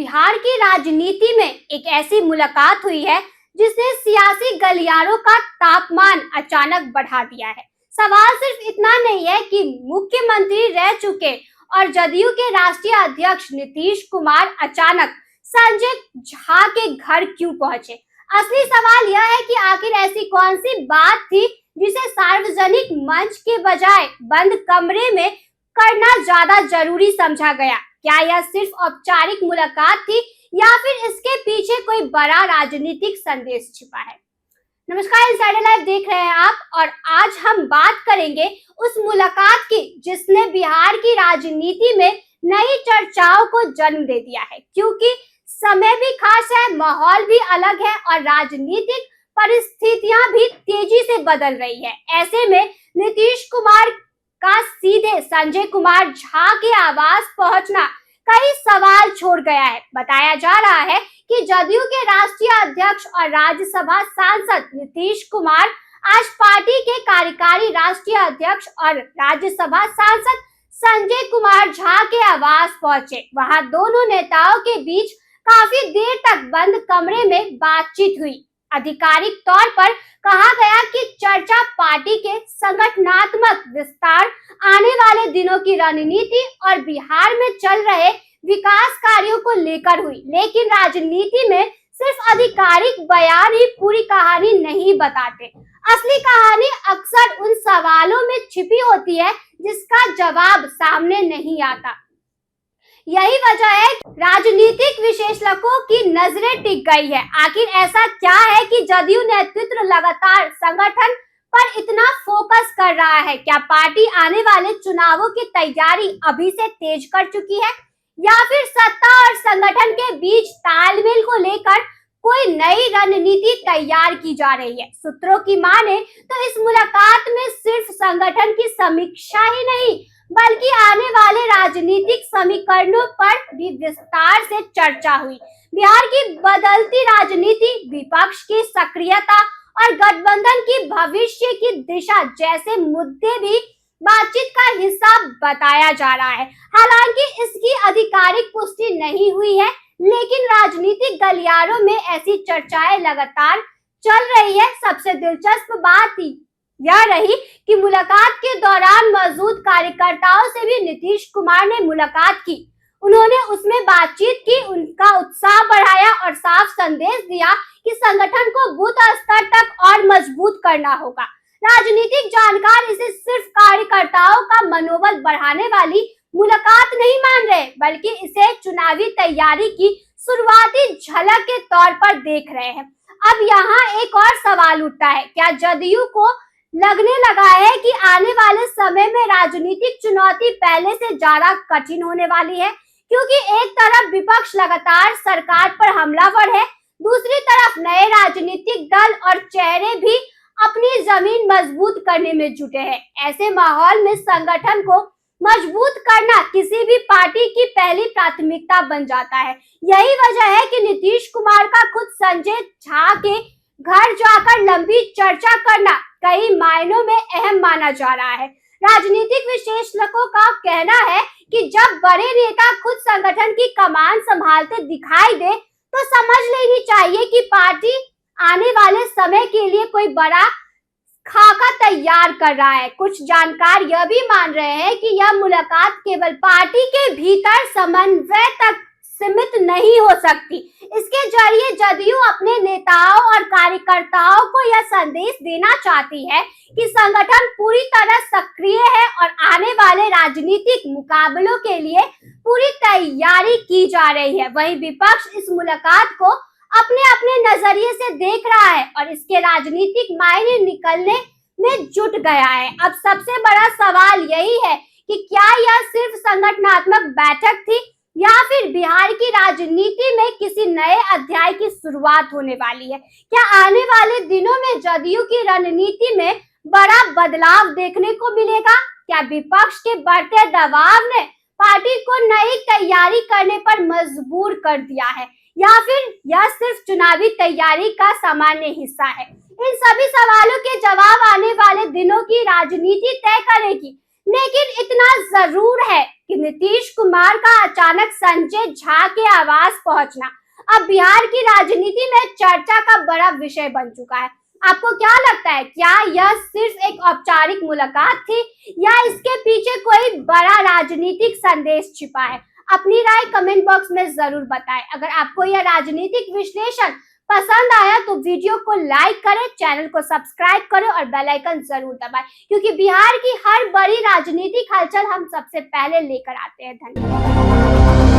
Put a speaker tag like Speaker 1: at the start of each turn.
Speaker 1: बिहार की राजनीति में एक ऐसी मुलाकात हुई है जिसने सियासी गलियारों का तापमान अचानक बढ़ा दिया है। सवाल सिर्फ इतना नहीं है कि मुख्यमंत्री रह चुके और जदयू के राष्ट्रीय अध्यक्ष नीतीश कुमार अचानक संजय झा के घर क्यों पहुंचे। असली सवाल यह है कि आखिर ऐसी कौन सी बात थी जिसे सार्वजनिक मंच के बजाय बंद कमरे में करना ज्यादा जरूरी समझा गया। क्या यह सिर्फ औपचारिक मुलाकात थी या फिर इसके पीछे कोई बड़ा राजनीतिक संदेश छिपा है। नमस्कार, इनसाइडर लाइव देख रहे हैं आप और आज हम बात करेंगे उस मुलाकात की जिसने बिहार की राजनीति में नई चर्चाओं को जन्म दे दिया है। क्योंकि समय भी खास है, माहौल भी अलग है और राजनीतिक परिस्थितियां भी तेजी से बदल रही है। ऐसे में नीतीश कुमार का सीधे संजय कुमार झा के आवास पहुंचना कई सवाल छोड़ गया है। बताया जा रहा है कि जदयू के राष्ट्रीय अध्यक्ष और राज्यसभा सांसद नीतीश कुमार आज पार्टी के कार्यकारी राष्ट्रीय अध्यक्ष और राज्यसभा सांसद संजय कुमार झा के आवास पहुंचे। वहां दोनों नेताओं के बीच काफी देर तक बंद कमरे में बातचीत हुई। आधिकारिक तौर पर कहा गया कि चर्चा पार्टी के संगठनात्मक विस्तार, आने वाले दिनों की रणनीति और बिहार में चल रहे विकास कार्यों को लेकर हुई। लेकिन राजनीति में सिर्फ आधिकारिक बयान ही पूरी कहानी नहीं बताते। असली कहानी अक्सर उन सवालों में छिपी होती है जिसका जवाब सामने नहीं आता। यही वजह है राजनीतिक विश्लेषकों की नजरें टिक गई है। आखिर ऐसा क्या है कि जदयू नेतृत्व लगातार संगठन पर इतना फोकस कर रहा है? क्या पार्टी आने वाले चुनावों की तैयारी अभी से तेज कर चुकी है या फिर सत्ता और संगठन के बीच तालमेल को लेकर कोई नई रणनीति तैयार की जा रही है? सूत्रों की माने तो इस मुलाकात में सिर्फ संगठन की समीक्षा ही नहीं बल्कि आने वाले राजनीतिक समीकरणों पर भी विस्तार से चर्चा हुई। बिहार की बदलती राजनीति, विपक्ष की सक्रियता और गठबंधन की भविष्य की दिशा जैसे मुद्दे भी बातचीत का हिस्सा बताया जा रहा है। हालांकि इसकी आधिकारिक पुष्टि नहीं हुई है, लेकिन राजनीतिक गलियारों में ऐसी चर्चाएं लगातार चल रही है। सबसे दिलचस्प बात यह रही कि मुलाकात के दौरान मौजूद कार्यकर्ताओं से भी नीतीश कुमार ने मुलाकात की। उन्होंने उसमें बातचीत की, उनका उत्साह बढ़ाया और साफ संदेश दिया कि संगठन को बूथ स्तर तक और मजबूत करना होगा। राजनीतिक जानकार इसे सिर्फ कार्यकर्ताओं का मनोबल बढ़ाने वाली मुलाकात नहीं मान रहे, बल्कि इसे चुनावी तैयारी की शुरुआती झलक के तौर पर देख रहे हैं। अब यहाँ एक और सवाल उठता है, क्या जदयू को लगने लगा है कि आने वाले समय में राजनीतिक चुनौती पहले से ज्यादा कठिन होने वाली है? क्योंकि एक तरफ विपक्ष लगातार सरकार पर हमलावर है, दूसरी तरफ नए राजनीतिक दल और चेहरे भी अपनी जमीन मजबूत करने में जुटे हैं। ऐसे माहौल में संगठन को मजबूत करना किसी भी पार्टी की पहली प्राथमिकता बन जाता है। यही वजह है कि नीतीश कुमार का खुद संजय झा के घर जाकर लंबी चर्चा करना कई मायनों में अहम माना जा रहा है। राजनीतिक विश्लेषकों का कहना है कि जब बड़े नेता खुद संगठन की कमान संभालते दिखाई दे तो समझ लेनी चाहिए कि पार्टी आने वाले समय के लिए कोई बड़ा खाका तैयार कर रहा है। कुछ जानकार यह भी मान रहे हैं कि यह मुलाकात केवल पार्टी के भीतर समन्वय तक सीमित नहीं हो सकती। इसके जरिए जदयू अपने नेताओं और कार्यकर्ताओं को यह संदेश देना चाहती है कि संगठन पूरी तरह सक्रिय है और आने वाले राजनीतिक मुकाबलों के लिए पूरी तैयारी की जा रही है। वहीं विपक्ष इस मुलाकात को अपने अपने नजरिए से देख रहा है और इसके राजनीतिक मायने निकलने में जुट गया है। अब सबसे बड़ा सवाल यही है कि क्या यह सिर्फ संगठनात्मक बैठक थी या फिर बिहार की राजनीति में किसी नए अध्याय की शुरुआत होने वाली है? क्या आने वाले दिनों में जदयू की रणनीति में बड़ा बदलाव देखने को मिलेगा? क्या विपक्ष के बढ़ते दबाव ने पार्टी को नई तैयारी करने पर मजबूर कर दिया है या फिर यह सिर्फ चुनावी तैयारी का सामान्य हिस्सा है? इन सभी सवालों के जवाब आने वाले दिनों की राजनीति तय करेगी। लेकिन इतना जरूर है कि नीतीश कुमार का अचानक संजय झा के आवास पहुंचना अब बिहार की राजनीति में चर्चा का बड़ा विषय बन चुका है। आपको क्या लगता है, क्या यह सिर्फ एक औपचारिक मुलाकात थी या इसके पीछे कोई बड़ा राजनीतिक संदेश छिपा है? अपनी राय कमेंट बॉक्स में जरूर बताएं। अगर आपको यह राजनीतिक विश्लेषण पसंद आया तो वीडियो को लाइक करें, चैनल को सब्सक्राइब करें और बेल आइकन जरूर दबाएं, क्योंकि बिहार की हर बड़ी राजनीतिक हलचल हम सबसे पहले लेकर आते हैं। धन्यवाद।